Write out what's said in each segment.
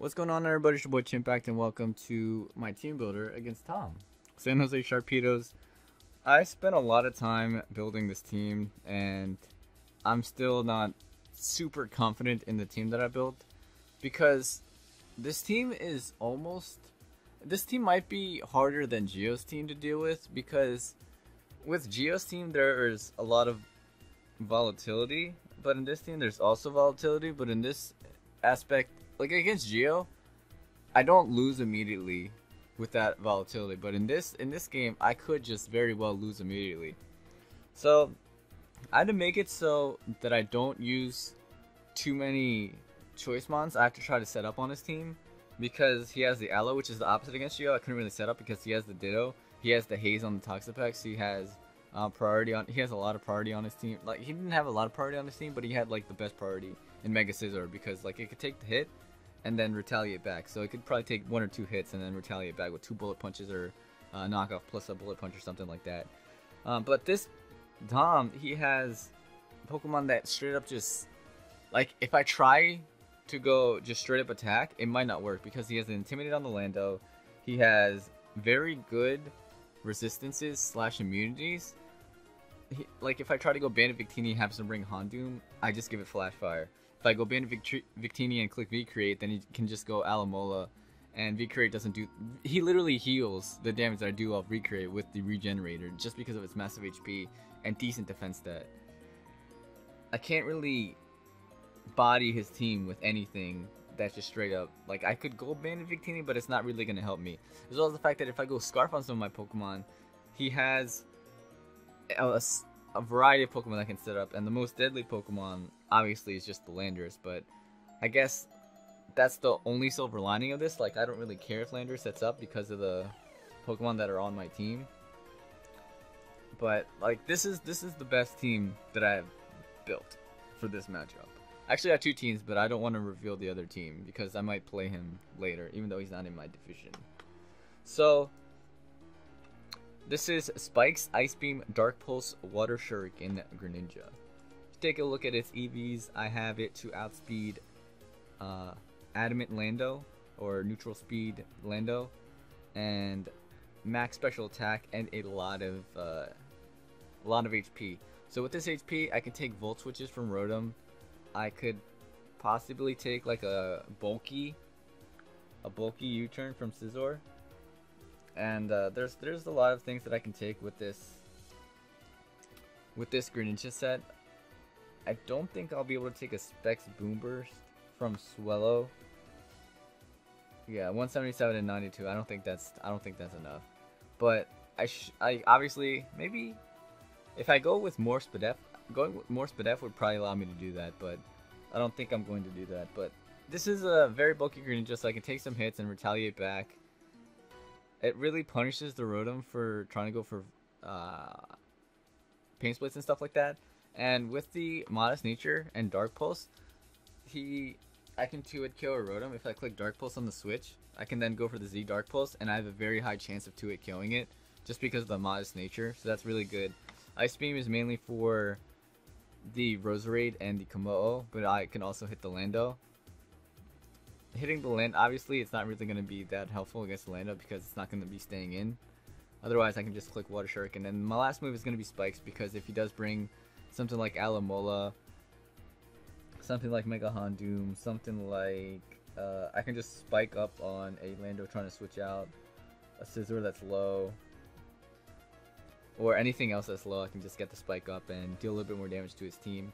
What's going on, everybody? It's your boy Chimpact, and welcome to my team builder against Tom. San Jose Sharpedos. I spent a lot of time building this team, and I'm still not super confident in the team that I built because this team is almost. This team might be harder than Geo's team to deal with because with Geo's team there's a lot of volatility, but in this team there's also volatility. But in this aspect, like against Geo, I don't lose immediately with that volatility. But in this game, I could just very well lose immediately. So I had to make it so that I don't use too many choice mons. I have to try to set up on his team because he has the Aloe, which is the opposite against Geo. I couldn't really set up because he has the Ditto. He has the Haze on the Toxapex. So he has priority on. He has a lot of priority on his team. Like he didn't have a lot of priority on his team, but he had like the best priority in Mega Scizor because like it could take the hit and then retaliate back. So it could probably take 1 or 2 hits and then retaliate back with 2 bullet punches or knockoff plus a bullet punch or something like that. But this Tom, he has Pokemon that straight up just like if I try to go just straight up attack, it might not work because he has an Intimidate on the Lando. He has very good resistances slash immunities. Like if I try to go Bandit Victini and have some bring Houndoom, I just give it Flash Fire. If I go Bandit Victini and click V-Create, then he can just go Alamola, and V-Create doesn't do. He literally heals the damage that I do off V-Create with the Regenerator just because of its massive HP and decent defense stat. I can't really body his team with anything that's just straight up. Like I could go Bandit Victini, but it's not really gonna help me. As well as the fact that if I go Scarf on some of my Pokemon, he has a variety of Pokemon that can set up, and the most deadly Pokemon obviously is just the Landorus, but I guess that's the only silver lining of this. Like I don't really care if Landorus sets up because of the Pokemon that are on my team. But like this is the best team that I've built for this matchup. Actually I have 2 teams, but I don't want to reveal the other team because I might play him later, even though he's not in my division. So this is Spikes, Ice Beam, Dark Pulse, Water Shuriken, Greninja. Take a look at its EVs. I have it to outspeed Adamant Lando or Neutral Speed Lando, and max special attack and a lot of HP. So with this HP, I can take Volt Switches from Rotom. I could possibly take like a bulky U-turn from Scizor. And there's a lot of things that I can take with this Greninja set. I don't think I'll be able to take a Specs Boomburst from Swellow. Yeah, 177 and 92. I don't think that's enough. But I obviously maybe if I go with more Spadef, going with more Spadef would probably allow me to do that. But I don't think I'm going to do that. But this is a very bulky Greninja, so I can take some hits and retaliate back. It really punishes the Rotom for trying to go for Pain Splits and stuff like that. And with the Modest Nature and Dark Pulse, I can 2-hit kill a Rotom. If I click Dark Pulse on the Switch, I can then go for the Z Dark Pulse, and I have a very high chance of 2-hit killing it just because of the Modest Nature. So that's really good. Ice Beam is mainly for the Roserade and the Komodo, but I can also hit the Lando. Hitting the land, obviously it's not really going to be that helpful against the Lando because it's not going to be staying in. Otherwise I can just click Water Shuriken, and my last move is going to be Spikes because if he does bring something like Alamola, something like Mega Houndoom, something like I can just spike up on a Lando trying to switch out, a Scizor that's low, or anything else that's low. I can just get the spike up and deal a little bit more damage to his team.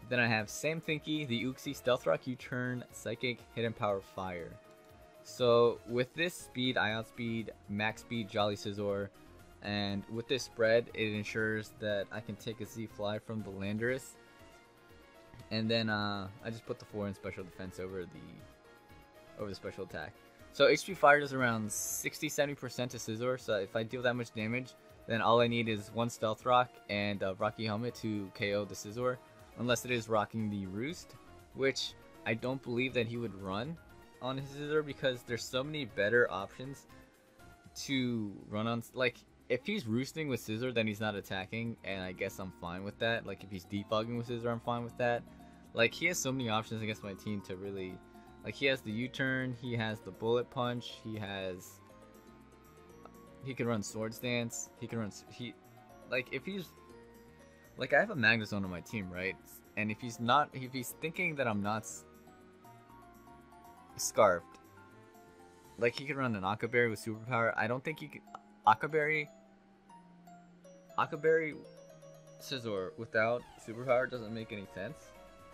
Then I have Sam Thinky, the Uxie, Stealth Rock, U-Turn, Psychic, Hidden Power, Fire. So with this speed, I outspeed max speed Jolly Scizor, and with this spread, it ensures that I can take a Z-Fly from the Landorus, and then I just put the 4 in special defense over the special attack. So HP Fire does around 60-70% to Scizor. So if I deal that much damage, then all I need is 1 Stealth Rock and Rocky Helmet to KO the Scizor. Unless it is rocking the Roost, which I don't believe that he would run on his Scizor because there's so many better options to run on. Like, if he's roosting with Scizor, then he's not attacking, and I guess I'm fine with that. Like, if he's defogging with Scizor, I'm fine with that. Like, he has so many options against my team to really Like, he has the U-turn, he has the bullet punch, he can run sword stance, he can run like, if he's like, I have a Magnezone on my team, right? And if he's thinking that I'm not scarfed, like, he could run an Aqua Berry with superpower. I don't think he could Aqua Berry Scizor without superpower doesn't make any sense,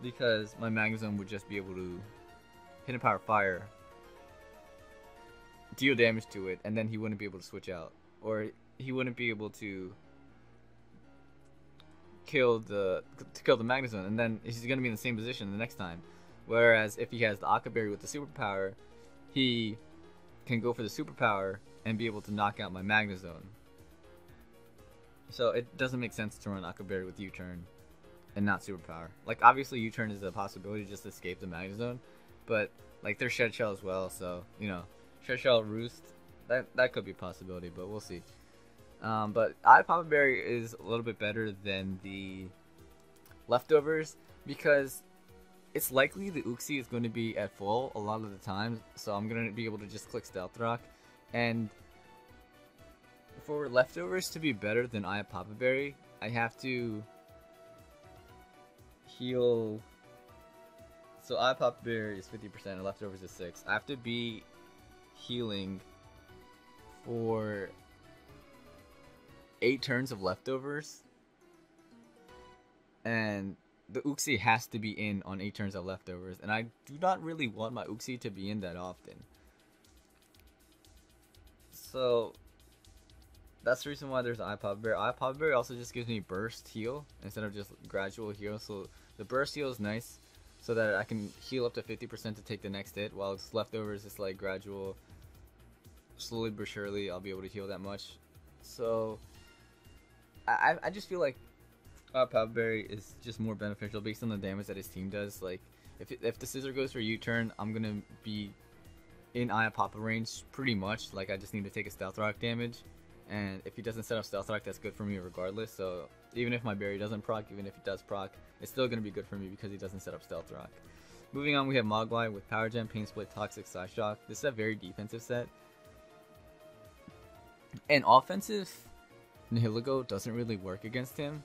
because my Magnezone would just be able to hit a power fire, deal damage to it, and then he wouldn't be able to switch out, or he wouldn't be able to kill the Magnezone, and then he's gonna be in the same position the next time. Whereas if he has the Aqua Berry with the superpower, he can go for the superpower and be able to knock out my Magnezone. So it doesn't make sense to run Aqua Berry with U-turn and not superpower. Like, obviously U-turn is a possibility just to escape the Magnezone, but like, there's Shed Shell as well, so you know, Shed Shell Roost, that could be a possibility, but we'll see. But Papa Berry is a little bit better than the leftovers, because it's likely the Uxie is going to be at full a lot of the time, so I'm going to be able to just click Stealth Rock. And for leftovers to be better than Papa Berry, I have to heal. So Papa Berry is 50% and leftovers is 6. I have to be healing for 8 turns of leftovers, and the Uxie has to be in on 8 turns of leftovers, and I do not really want my Uxie to be in that often. So that's the reason why there's Papa Berry. Papa Berry also just gives me burst heal instead of just gradual heal, so the burst heal is nice, so that I can heal up to 50% to take the next hit, while it's leftovers, it's like gradual, slowly but surely I'll be able to heal that much. So I just feel like Papa Berry is just more beneficial based on the damage that his team does. Like, if the Scizor goes for U-turn, I'm gonna be in Papa range pretty much. Like, I just need to take a Stealth Rock damage, and if he doesn't set up Stealth Rock, that's good for me regardless. So even if my Berry doesn't proc, even if it does proc, it's still gonna be good for me because he doesn't set up Stealth Rock. Moving on, we have Mogwai with Power Gem, Pain Split, Toxic, Psyshock. This is a very defensive set. And offensive Nihilego doesn't really work against him,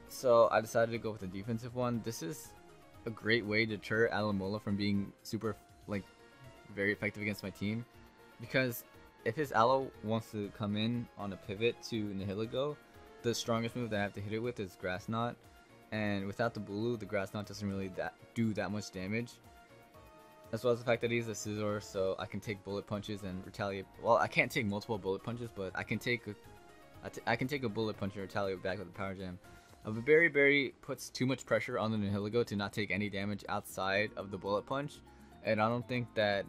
so I decided to go with a defensive one. This is a great way to deter Alomola from being super, like, very effective against my team, because if his Aloe wants to come in on a pivot to Nihilego, the strongest move that I have to hit it with is Grass Knot, and without the Bulu, the Grass Knot doesn't really do that much damage. As well as the fact that he's a Scizor, so I can take bullet punches and retaliate. Well, I can't take multiple bullet punches, but I can take a bullet punch and retaliate back with a Power Jam. But Berry puts too much pressure on the Nihilego to not take any damage outside of the bullet punch, and I don't think that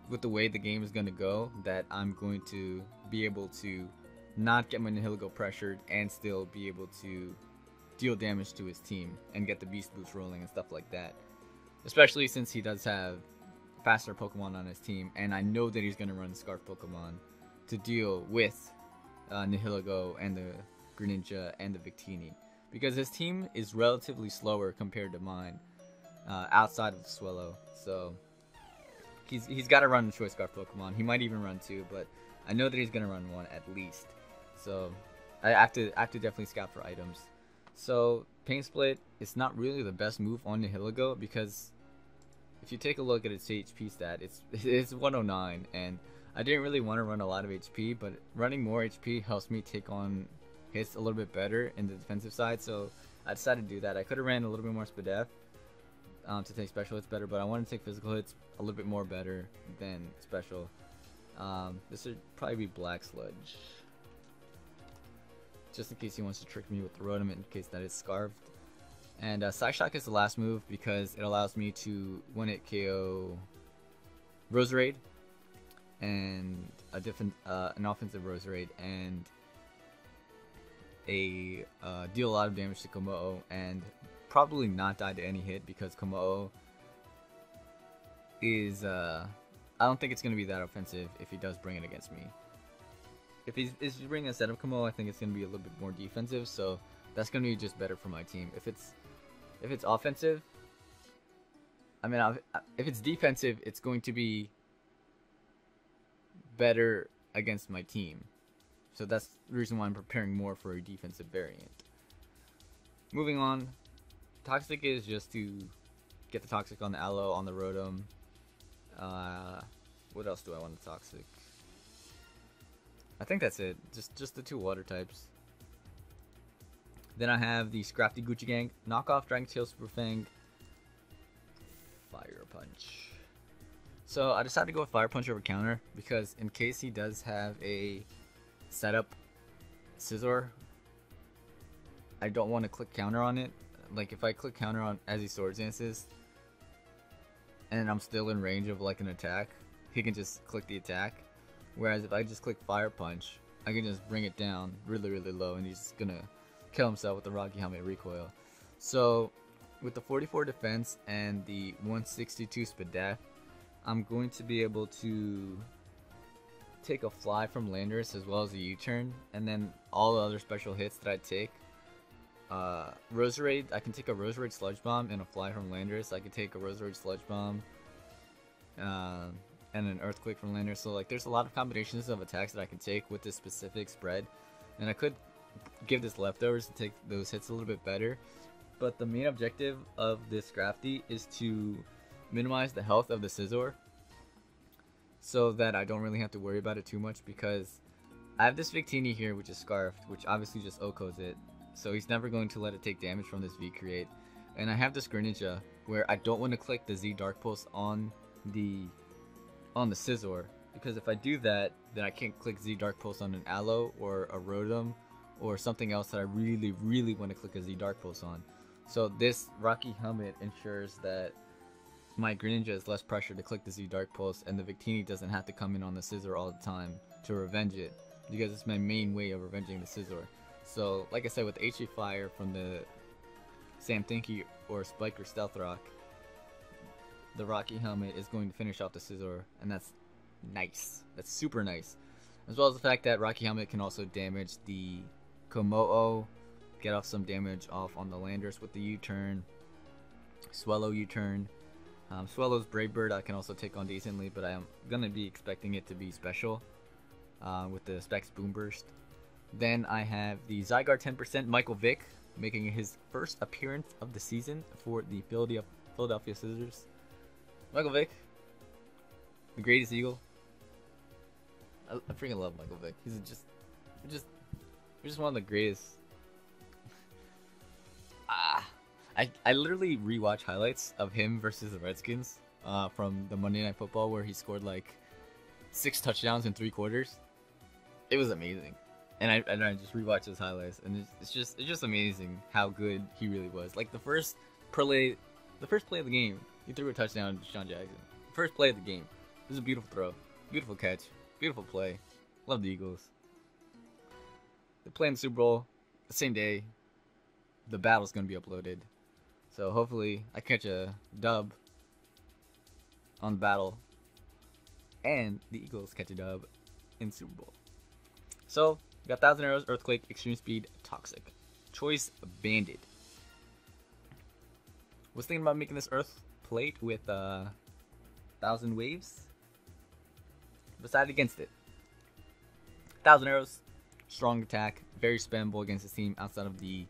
with the way the game is going to go, that I'm going to be able to not get my Nihilego pressured and still be able to deal damage to his team and get the Beast Boost rolling and stuff like that. Especially since he does have faster Pokemon on his team, and I know that he's going to run Scarf Pokemon to deal with Nihilego and the Greninja and the Victini, because his team is relatively slower compared to mine outside of the Swellow. So he's got to run the Choice Scarf Pokemon. He might even run 2, but I know that he's going to run 1 at least. So I have to definitely scout for items. So Pain Split is not really the best move on Nihilego, because if you take a look at its HP stat, it's 109, and I didn't really want to run a lot of HP, but running more HP helps me take on hits a little bit better in the defensive side, so I decided to do that. I could have ran a little bit more Spadef to take special hits better, but I wanted to take physical hits a little bit more better than special. This would probably be Black Sludge, just in case he wants to trick me with the Rotom, in case that is Scarfed. And Psyshock is the last move because it allows me to one-hit KO Roserade and an offensive Roserade, and deal a lot of damage to Komodo and probably not die to any hit, because Komodo is I don't think it's going to be that offensive if he does bring it against me. If he's bringing a set of Komodo, I think it's going to be a little bit more defensive, so that's going to be just better for my team. If it's offensive, I mean, if it's defensive, it's going to be better against my team. So that's the reason why I'm preparing more for a defensive variant. Moving on, Toxic is just to get the Toxic on the Aloe, on the Rotom. What else do I want to Toxic? I think that's it. Just the 2 water types. Then I have the Scrafty Gucci Gang, knockoff Dragon Tail Super Fang, Fire Punch. So I decided to go with Fire Punch over counter because in case he does have a setup Scizor, I don't want to click counter on it. Like if I click counter on as he Sword Dances and I'm still in range of like an attack, he can just click the attack. Whereas if I just click Fire Punch, I can just bring it down really low and he's just gonna kill himself with the Rocky Helmet recoil. So with the 44 defense and the 162 Spadef, I'm going to be able to take a fly from Landers as well as a U-turn, and then all the other special hits that I take. Roserade, I can take a Roserade Sludge Bomb and a fly from Landers. I can take a Roserade Sludge Bomb and an Earthquake from Landers. So like, there's a lot of combinations of attacks that I can take with this specific spread, and I could give this leftovers to take those hits a little bit better. But the main objective of this Scrafty is to minimize the health of the Scizor so that I don't really have to worry about it too much, because I have this Victini here which is Scarfed, which obviously just Okos it, so he's never going to let it take damage from this V-Create. And I have this Greninja where I don't want to click the Z Dark Pulse on the Scizor, because if I do that, then I can't click Z Dark Pulse on an Aloe or a Rotom or something else that I really want to click a Z Dark Pulse on. So this Rocky Helmet ensures that my Greninja is less pressure to click the Z Dark Pulse, and the Victini doesn't have to come in on the Scizor all the time to revenge it, because it's my main way of revenging the Scizor. So like I said, with HA Fire from the Sam Thinky or Spike or Stealth Rock, the Rocky Helmet is going to finish off the Scizor, and that's nice. That's super nice. As well as the fact that Rocky Helmet can also damage the Komodo, get off some damage off on the Landers with the U-turn, Swellow U-turn. Swellow's Brave Bird I can also take on decently, but I am going to be expecting it to be special with the Specs Boom Burst. Then I have the Zygarde 10% Michael Vick, making his first appearance of the season for the Philadelphia Scizors. Michael Vick, the greatest Eagle. I freaking love Michael Vick. He's just one of the greatest. I literally rewatch highlights of him versus the Redskins from the Monday Night Football, where he scored like 6 touchdowns in 3 quarters. It was amazing, and I just rewatch those highlights, and it's just amazing how good he really was. Like the first play of the game, he threw a touchdown to Deshaun Jackson. First play of the game. It was a beautiful throw, beautiful catch, beautiful play. Love the Eagles. They play in the Super Bowl the same day. The battle's gonna be uploaded. So hopefully I catch a dub on the battle, and the Eagles catch a dub in Super Bowl. So we got 1000 Arrows, Earthquake, Extreme Speed, Toxic. Choice Banded. Was thinking about making this Earth Plate with 1000 Waves. Decided against it. 1000 Arrows, strong attack, very spammable against his team outside of the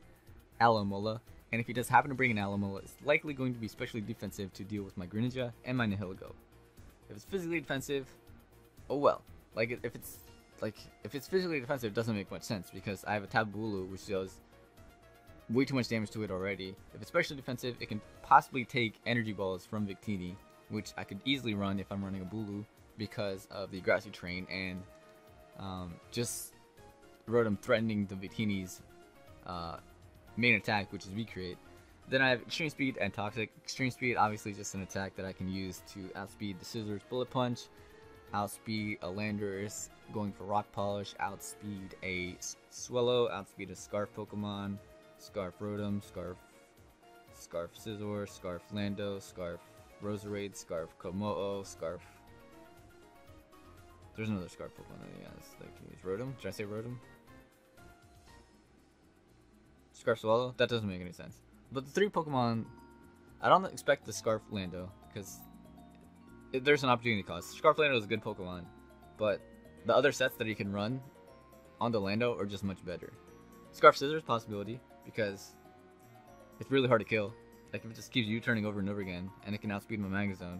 Alomola. And if he does happen to bring an Alomola, it's likely going to be especially defensive to deal with my Greninja and my Nihilego. If it's physically defensive, oh well. Like if it's physically defensive, it doesn't make much sense because I have a Tabulu which does way too much damage to it already. If it's specially defensive, it can possibly take energy balls from Victini, which I could easily run if I'm running a Bulu because of the grassy terrain and just Rotom threatening the Victini's main attack, which is V-Create. Then I have Extreme Speed and Toxic. Extreme Speed, obviously just an attack that I can use to outspeed the Scizors Bullet Punch, outspeed a Landorus going for Rock Polish, outspeed a Swellow, outspeed a Scarf Pokemon, Scarf Rotom, Scarf Scizor, Scarf Lando, Scarf Roserade, Scarf Komodo, Scarf... There's another Scarf Pokemon that I can use. Rotom? Did I say Rotom? Scarf Swallow? That doesn't make any sense. But the 3 Pokemon, I don't expect the Scarf Lando. because there's an opportunity cost. Scarf Lando is a good Pokemon, but the other sets that he can run on the Lando are just much better. Scarf Scissors possibility, because it's really hard to kill. Like, if it just keeps U-turning over and over again, and it can outspeed my Magazone.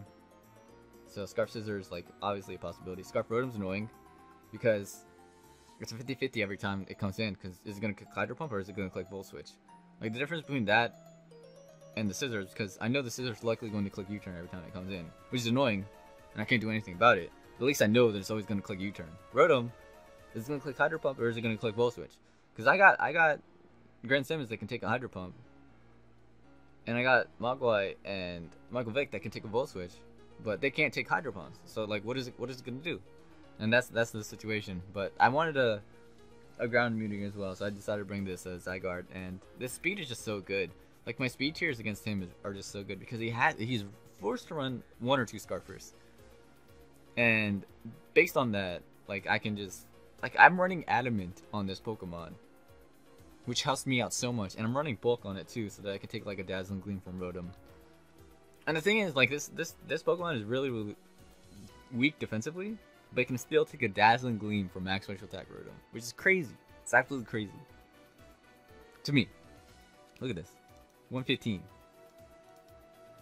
So Scarf Scissors, like, obviously a possibility. Scarf Rotom's annoying, because it's a 50-50 every time it comes in, because is it going to click Hydro Pump, or is it going to click Volt Switch? Like, the difference between that and the Scissors, because I know the Scissors is likely going to click U-turn every time it comes in, which is annoying, and I can't do anything about it. But at least I know that it's always going to click U-turn. Rotom, is it going to click Hydro Pump, or is it going to click Volt Switch? Because I got Grand Simmons that can take a Hydro Pump, and I got Mogwai and Michael Vick that can take a Volt Switch, but they can't take Hydro Pumps. So, like, what is it going to do? And that's the situation. But I wanted a ground muting as well, so I decided to bring this as Zygarde, and this speed is just so good. Like, my speed tiers against him are just so good, because he's forced to run 1 or 2 Scarfers. And based on that, like, I can just, like, I'm running Adamant on this Pokemon, which helps me out so much, and I'm running Bulk on it too, so that I can take, like, a Dazzling Gleam from Rotom. And the thing is, like, this Pokemon is really, really weak defensively, but it can still take a Dazzling Gleam from Max Special Attack Rotom, which is crazy. It's absolutely crazy. To me. Look at this. 115.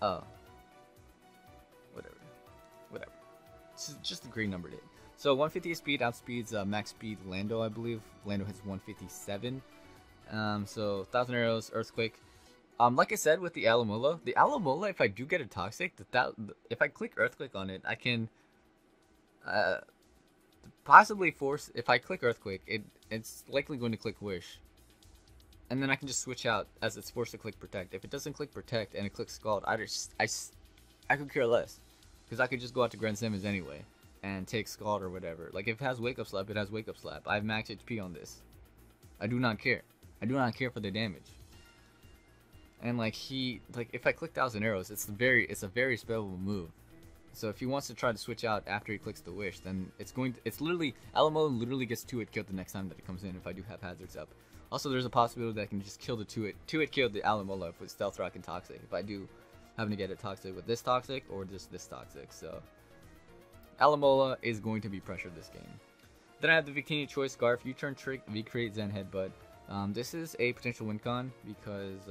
Oh. Whatever. It's just a great number to hit. So 150 speed outspeeds max speed Lando, I believe. Lando hits 157. So 1,000 arrows, Earthquake. Like I said with the Alomola, if I do get a Toxic, if I click Earthquake on it, I can possibly force. If I click Earthquake, it's likely going to click Wish, and then I can just switch out as it's forced to click Protect. If it doesn't click Protect and it clicks Scald, I could care less, because I could just go out to Grand Simmons anyway and take Scald or whatever. Like, if it has Wake Up Slap, it has Wake Up Slap. I have max HP on this. I do not care. I do not care for the damage. And like, if I click 1,000 arrows, it's a very spellable move. So if he wants to try to switch out after he clicks the Wish, then it's literally, Alomola literally gets 2-hit killed the next time that it comes in if I do have hazards up. Also, there's a possibility that I can just kill the 2-hit kill the Alomola with Stealth Rock and Toxic, if I do happen to get a Toxic with this Toxic or just this Toxic. So Alomola is going to be pressured this game. Then I have the Victini Choice Scarf, U-turn Trick, V-Create, Zen Headbutt. This is a potential win con because,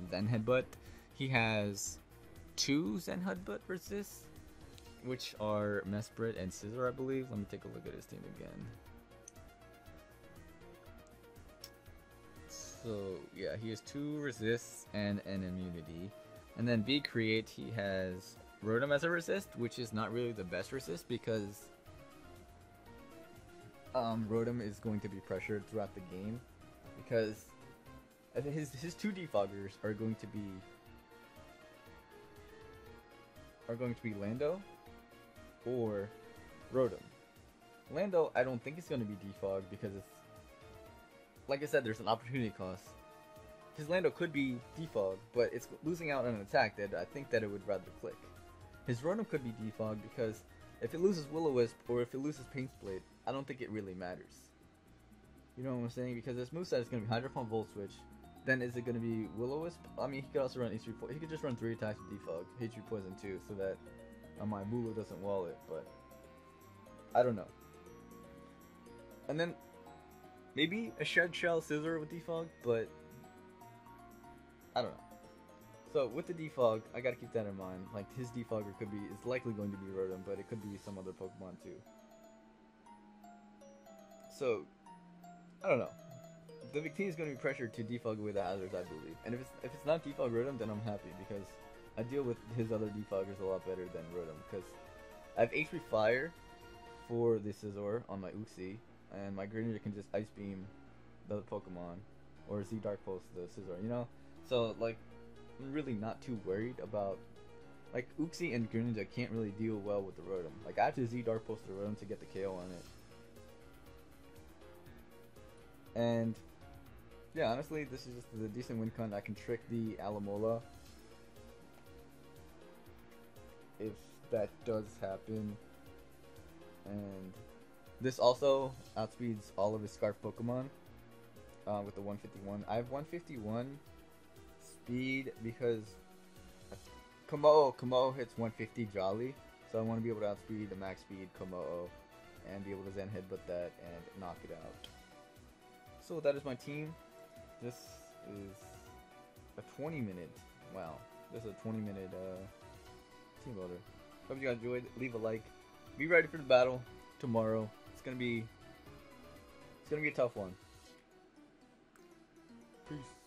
Zen Headbutt, he has 2 Zen Headbutt versus, which are Mesprit and Scizor, I believe. Let me take a look at his team again. So, yeah, he has 2 resists and an immunity. And then V-Create, he has Rotom as a resist, which is not really the best resist because Rotom is going to be pressured throughout the game, because his 2 defoggers are going to be Lando or Rotom. Lando, I don't think it's going to be defogged because it's, like I said, there's an opportunity cost. His Lando could be defogged, but it's losing out on an attack that I think that it would rather click. His Rotom could be defogged because if it loses Will-O-Wisp or if it loses Pain Split, I don't think it really matters. You know what I'm saying? Because this moveset is going to be Hydro Pump, Volt Switch. Then is it going to be Will-O-Wisp? I mean, he could also run H3 Poison. He could just run 3 attacks with defog, H3 Poison too, so that my Mulu doesn't wall it, but I don't know. And then maybe a Shed Shell Scizor with defog, but I don't know. So with the defog, I gotta keep that in mind. Like, his defogger is likely going to be Rotom, but it could be some other Pokemon too. So I don't know. The Victini is going to be pressured to defog away the hazards, I believe. And if it's not defog Rotom, then I'm happy, because I deal with his other defoggers a lot better than Rotom. Because I have H3 Fire for the Scizor on my Uxie, and my Greninja can just Ice Beam the other Pokemon, or Z Dark Pulse the Scizor, you know? So, like, I'm really not too worried about, like, Uxie and Greninja can't really deal well with the Rotom. Like, I have to Z Dark Pulse the Rotom to get the KO on it. And yeah, honestly, this is just a decent win con. I can trick the Alomola if that does happen. And this also outspeeds all of his Scarf Pokemon with the 151. I have 151 speed because Komodo hits 150 jolly, so I want to be able to outspeed the max speed Komodo and be able to Zen headbutt that and knock it out. So that is my team. This is a 20-minute. Wow, this is a 20-minute team builder. Hope you guys enjoyed. Leave a like. Be ready for the battle tomorrow. It's gonna be a tough one. Peace.